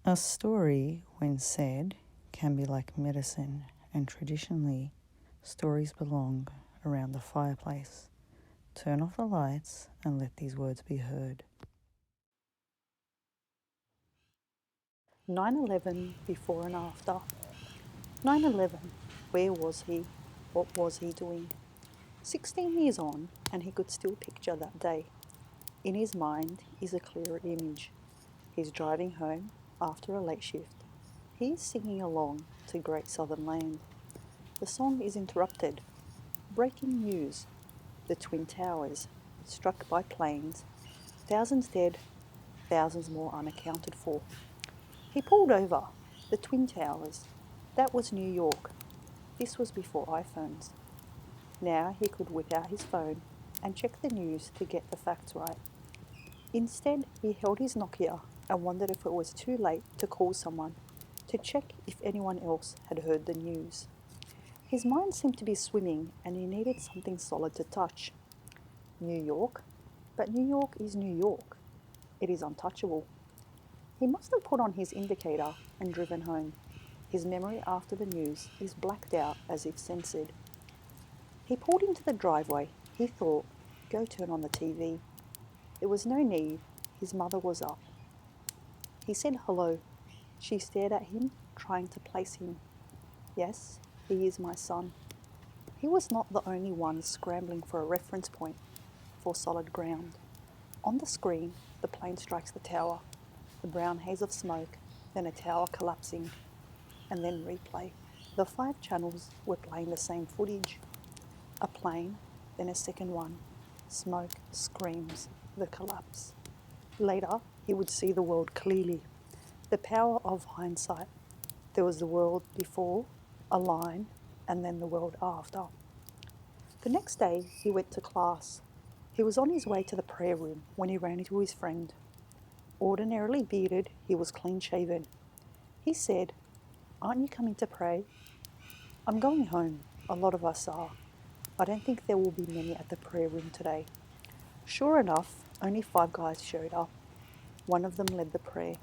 A story, when said, can be like medicine, and traditionally, stories belong around the fireplace. Turn off the lights and let these words be heard. 9/11 before and after. 9/11, where was he? What was he doing? 16 years on, and he could still picture that day. In his mind is a clearer image. He's driving home after a late shift. He is singing along to Great Southern Land. The song is interrupted. Breaking news. The Twin Towers, struck by planes. Thousands dead, thousands more unaccounted for. He pulled over. The Twin Towers. That was New York. This was before iPhones. Now he could whip out his phone and check the news to get the facts right. Instead, he held his Nokia and wondered if it was too late to call someone to check if anyone else had heard the news. His mind seemed to be swimming and he needed something solid to touch. New York? But New York is New York. It is untouchable. He must have put on his indicator and driven home. His memory after the news is blacked out as if censored. He pulled into the driveway. He thought, go turn on the TV. There was no need. His mother was up. He said hello. She stared at him, trying to place him. Yes, he is my son. He was not the only one scrambling for a reference point, for solid ground. On the screen, the plane strikes the tower, the brown haze of smoke, then a tower collapsing, and then replay. The 5 channels were playing the same footage. A plane, then a second one. Smoke, screams, the collapse. Later, he would see the world clearly. The power of hindsight. There was the world before, a line, and then the world after. The next day, he went to class. He was on his way to the prayer room when he ran into his friend. Ordinarily bearded, he was clean-shaven. He said, "Aren't you coming to pray?" "I'm going home. A lot of us are. I don't think there will be many at the prayer room today." Sure enough, only 5 guys showed up. One of them led the prayer.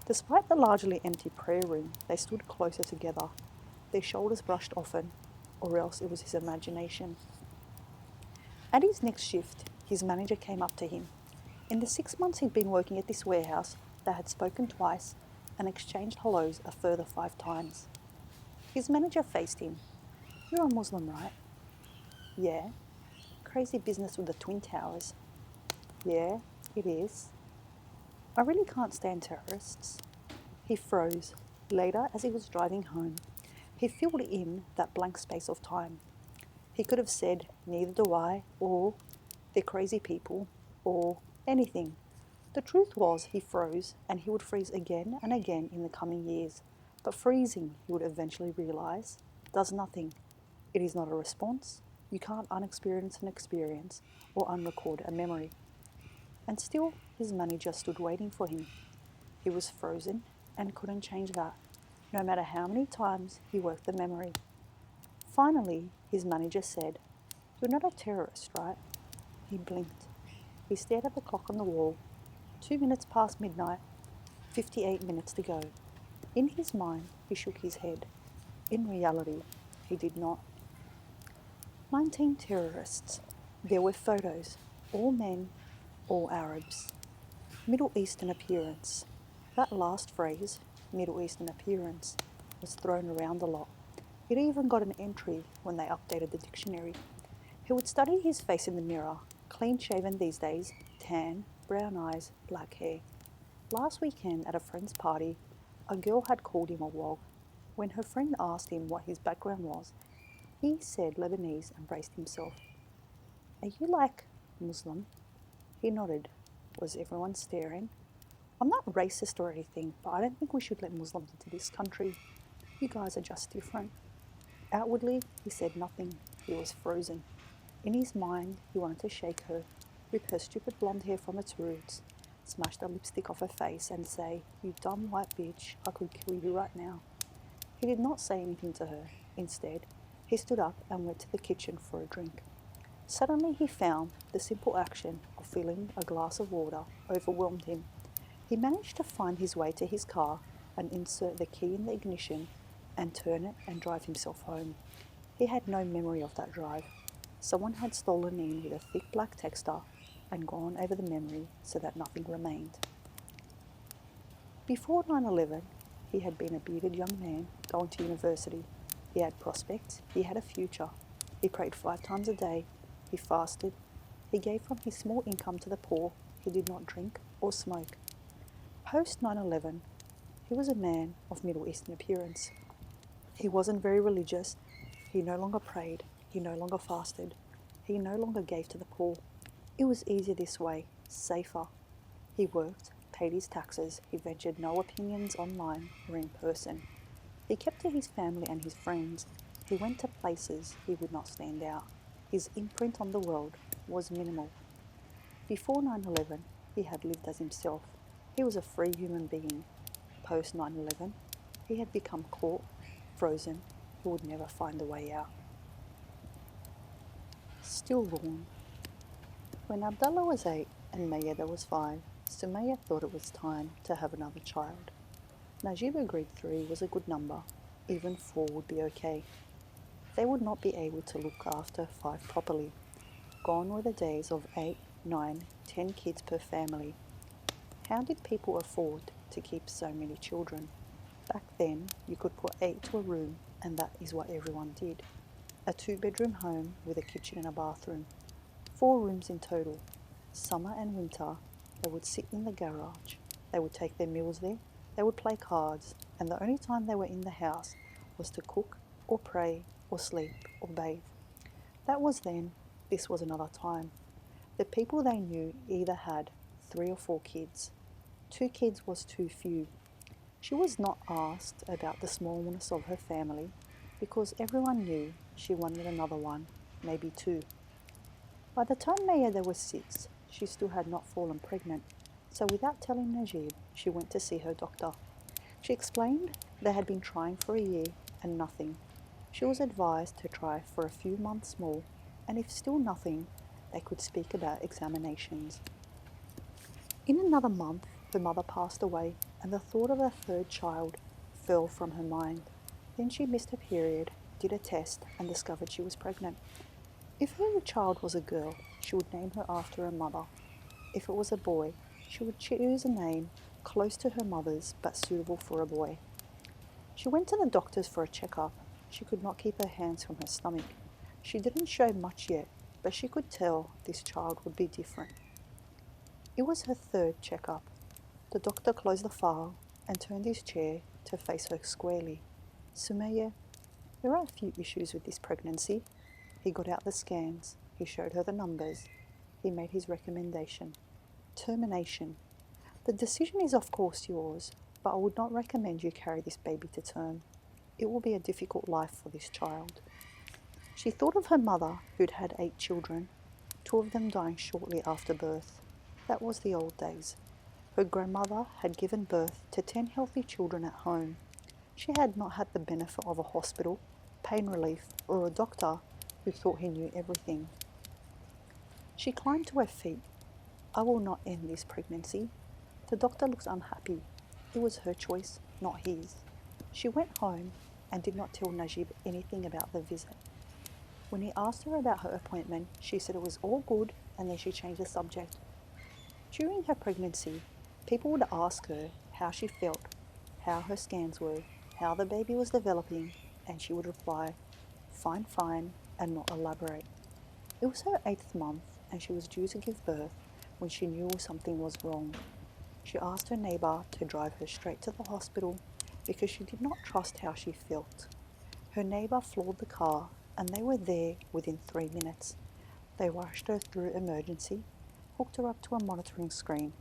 Despite the largely empty prayer room, they stood closer together. Their shoulders brushed often, or else it was his imagination. At his next shift, his manager came up to him. In the 6 months he'd been working at this warehouse, they had spoken twice and exchanged hellos a further 5 times. His manager faced him. "You're a Muslim, right?" "Yeah." "Crazy business with the Twin Towers." "Yeah, it is." "I really can't stand terrorists." He froze. Later, as he was driving home, he filled in that blank space of time. He could have said, "Neither do I," or "They're crazy people," or anything. The truth was he froze, and he would freeze again and again in the coming years. But freezing, he would eventually realize, does nothing. It is not a response. You can't unexperience an experience or unrecord a memory. And still, his manager stood waiting for him. He was frozen and couldn't change that, no matter how many times he worked the memory. Finally, his manager said, "You're not a terrorist, right?" He blinked. He stared at the clock on the wall. 2 minutes past midnight, 58 minutes to go. In his mind, he shook his head. In reality, he did not. 19 terrorists. There were photos. All men, all Arabs. Middle Eastern appearance. That last phrase, Middle Eastern appearance, was thrown around a lot. It even got an entry when they updated the dictionary. He would study his face in the mirror, clean-shaven these days, tan, brown eyes, black hair. Last weekend at a friend's party, a girl had called him a wog. When her friend asked him what his background was, he said Lebanese and braced himself. "Are you like Muslim?" He nodded. Was everyone staring? "I'm not racist or anything, but I don't think we should let Muslims into this country. You guys are just different." Outwardly, he said nothing. He was frozen. In his mind, he wanted to shake her, rip her stupid blonde hair from its roots, smash the lipstick off her face and say, "You dumb white bitch, I could kill you right now." He did not say anything to her. Instead, he stood up and went to the kitchen for a drink. Suddenly he found the simple action of filling a glass of water overwhelmed him. He managed to find his way to his car and insert the key in the ignition and turn it and drive himself home. He had no memory of that drive. Someone had stolen in with a thick black texter and gone over the memory so that nothing remained. Before 9/11, he had been a bearded young man going to university. He had prospects, he had a future. He prayed 5 times a day, he fasted, he gave from his small income to the poor, he did not drink or smoke. Post 9/11, he was a man of Middle Eastern appearance. He wasn't very religious, he no longer prayed, he no longer fasted, he no longer gave to the poor. It was easier this way, safer. He worked, paid his taxes, he ventured no opinions online or in person. He kept to his family and his friends. He went to places he would not stand out. His imprint on the world was minimal. Before 9/11, he had lived as himself. He was a free human being. Post 9/11, he had become caught, frozen, he would never find a way out. Stillborn. When Abdullah was 8 and Mayeda was 5, Sumaya thought it was time to have another child. Najib agreed 3 was a good number, even 4 would be okay. They would not be able to look after 5 properly. Gone were the days of 8, 9, 10 kids per family. How did people afford to keep so many children? Back then, you could put 8 to a room, and that is what everyone did. A 2-bedroom home with a kitchen and a bathroom. 4 rooms in total. Summer and winter, they would sit in the garage. They would take their meals there. They would play cards, and the only time they were in the house was to cook or pray or sleep or bathe. That was then, this was another time. The people they knew either had 3 or 4 kids. 2 kids was too few. She was not asked about the smallness of her family because everyone knew she wanted another one, maybe 2. By the time Mayeda was 6, she still had not fallen pregnant, so without telling Najib, she went to see her doctor. She explained they had been trying for a year and nothing. She was advised to try for a few months more, and if still nothing, they could speak about examinations. In another month, her mother passed away, and the thought of a 3rd child fell from her mind. Then she missed her period, did a test, and discovered she was pregnant. If her child was a girl, she would name her after her mother. If it was a boy, she would choose a name close to her mother's but suitable for a boy. She went to the doctors for a checkup. She could not keep her hands from her stomach. She didn't show much yet, but she could tell this child would be different. It was her 3rd checkup. The doctor closed the file and turned his chair to face her squarely. Sumaya, there are a few issues with this pregnancy. He got out the scans. He showed her the numbers. He made his recommendation. Termination. The decision is of course yours, but I would not recommend you carry this baby to term. It will be a difficult life for this child. She thought of her mother, who'd had 8 children, 2 of them dying shortly after birth. That was the old days. Her grandmother had given birth to 10 healthy children at home. She had not had the benefit of a hospital, pain relief, or a doctor who thought he knew everything. She climbed to her feet. I will not end this pregnancy. The doctor looks unhappy. It was her choice, not his. She went home and did not tell Najib anything about the visit. When he asked her about her appointment, she said it was all good and then she changed the subject. During her pregnancy, people would ask her how she felt, how her scans were, how the baby was developing, and she would reply, fine, fine, and not elaborate. It was her 8th month and she was due to give birth when she knew something was wrong. She asked her neighbour to drive her straight to the hospital because she did not trust how she felt. Her neighbour floored the car and they were there within 3 minutes. They rushed her through emergency, hooked her up to a monitoring screen.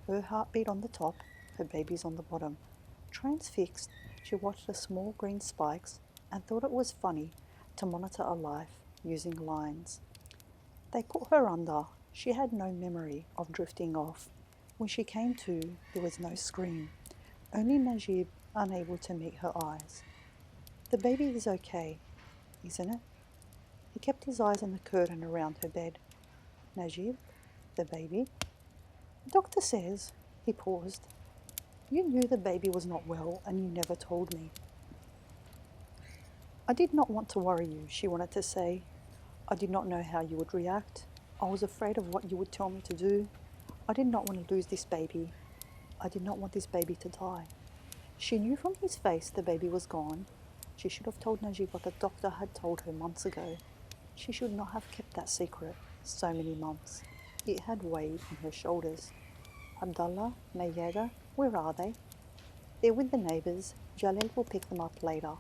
Her heartbeat on the top, her baby's on the bottom. Transfixed, she watched the small green spikes and thought it was funny to monitor a life using lines. They put her under. She had no memory of drifting off. When she came to, there was no scream, only Najib unable to meet her eyes. The baby is okay, isn't it? He kept his eyes on the curtain around her bed. Najib, the baby? The doctor says, he paused, You knew the baby was not well and you never told me. I did not want to worry you, she wanted to say. I did not know how you would react. I was afraid of what you would tell me to do. I did not want to lose this baby. I did not want this baby to die. She knew from his face the baby was gone. She should have told Najib what the doctor had told her months ago. She should not have kept that secret so many months. It had weighed on her shoulders. Abdullah, Mayeda, where are they? They're with the neighbours. Jalil will pick them up later.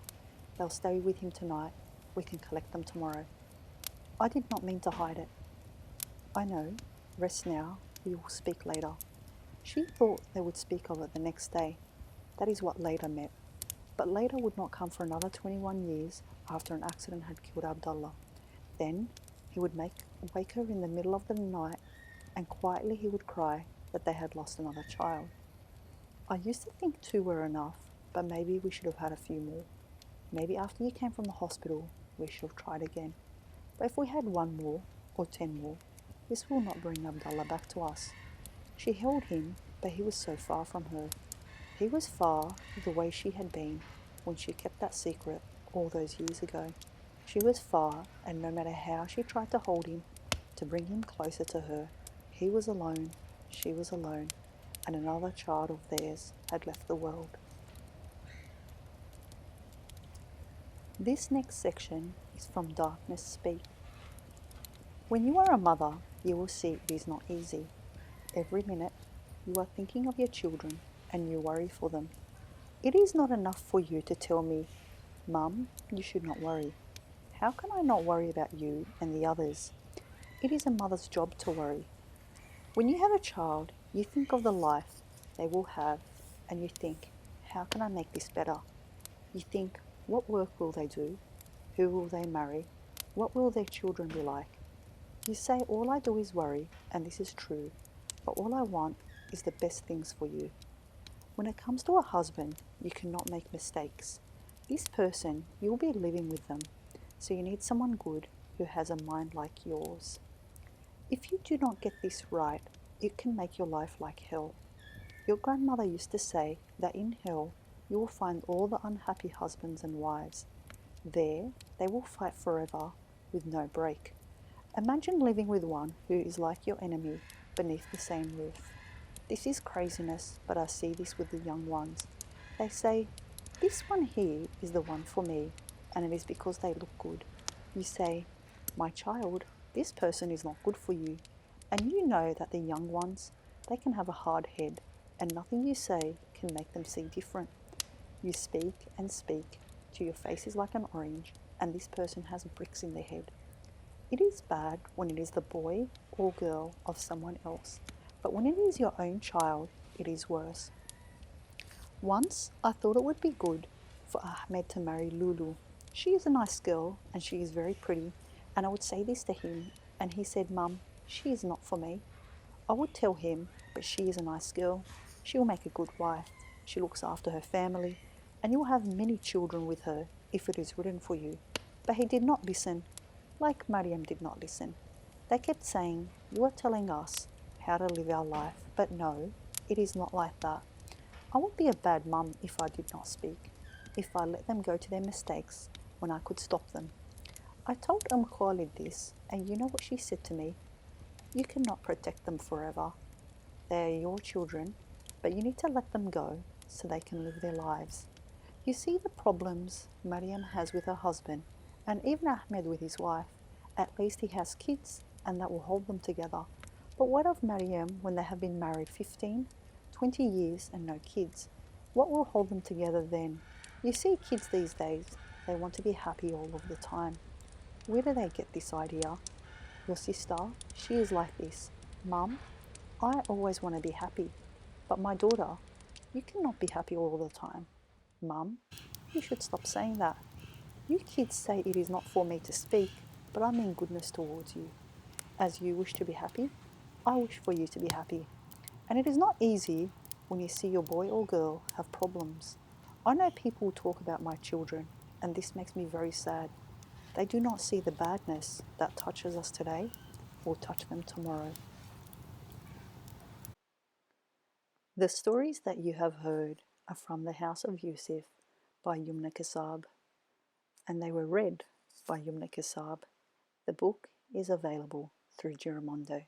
They'll stay with him tonight. We can collect them tomorrow. I did not mean to hide it. I know. Rest now. We will speak later. She thought they would speak of it the next day. That is what later meant. But later would not come for another 21 years after an accident had killed Abdullah. Then he would wake her in the middle of the night and quietly he would cry that they had lost another child. I used to think 2 were enough, but maybe we should have had a few more. Maybe after you came from the hospital, we should have tried again. But if we had 1 more, or 10 more, this will not bring Abdullah back to us. She held him, but he was so far from her. He was far the way she had been when she kept that secret all those years ago. She was far, and no matter how she tried to hold him, to bring him closer to her, he was alone, she was alone, and another child of theirs had left the world. This next section is from Darkness Speak. When you are a mother, you will see it is not easy. Every minute, you are thinking of your children and you worry for them. It is not enough for you to tell me, Mum, you should not worry. How can I not worry about you and the others? It is a mother's job to worry. When you have a child, you think of the life they will have and you think, how can I make this better? You think, what work will they do? Who will they marry? What will their children be like? You say, all I do is worry, and this is true, but all I want is the best things for you. When it comes to a husband, you cannot make mistakes. This person, you'll be living with them, so you need someone good who has a mind like yours. If you do not get this right, it can make your life like hell. Your grandmother used to say that in hell you will find all the unhappy husbands and wives. There, they will fight forever with no break. Imagine living with one who is like your enemy beneath the same roof. This is craziness, but I see this with the young ones. They say, this one here is the one for me, and it is because they look good. You say, my child, this person is not good for you. And you know that the young ones, they can have a hard head, and nothing you say can make them see different. You speak and speak till your face is like an orange, and this person has bricks in their head. It is bad when it is the boy or girl of someone else, but when it is your own child, it is worse. Once I thought it would be good for Ahmed to marry Lulu. She is a nice girl and she is very pretty, and I would say this to him, and he said, Mum, she is not for me. I would tell him, but she is a nice girl. She will make a good wife. She looks after her family, and you will have many children with her if it is written for you. But he did not listen. Like Mariam did not listen. They kept saying, you are telling us how to live our life, but no, it is not like that. I would be a bad mum if I did not speak, if I let them go to their mistakes when I could stop them. I told Khalid this, and you know what she said to me? You cannot protect them forever. They are your children, but you need to let them go so they can live their lives. You see the problems Mariam has with her husband, and even Ahmed with his wife. At least he has kids, and that will hold them together. But what of Mariam when they have been married 15, 20 years and no kids? What will hold them together then? You see kids these days, they want to be happy all of the time. Where do they get this idea? Your sister, she is like this. Mum, I always want to be happy. But my daughter, you cannot be happy all the time. Mum, you should stop saying that. You kids say it is not for me to speak, but I mean goodness towards you. As you wish to be happy, I wish for you to be happy. And it is not easy when you see your boy or girl have problems. I know people talk about my children, and this makes me very sad. They do not see the badness that touches us today will touch them tomorrow. The stories that you have heard are from the House of Youssef by Yumna Kassab, and they were read by Yumna Kassab. The book is available through Giramondo.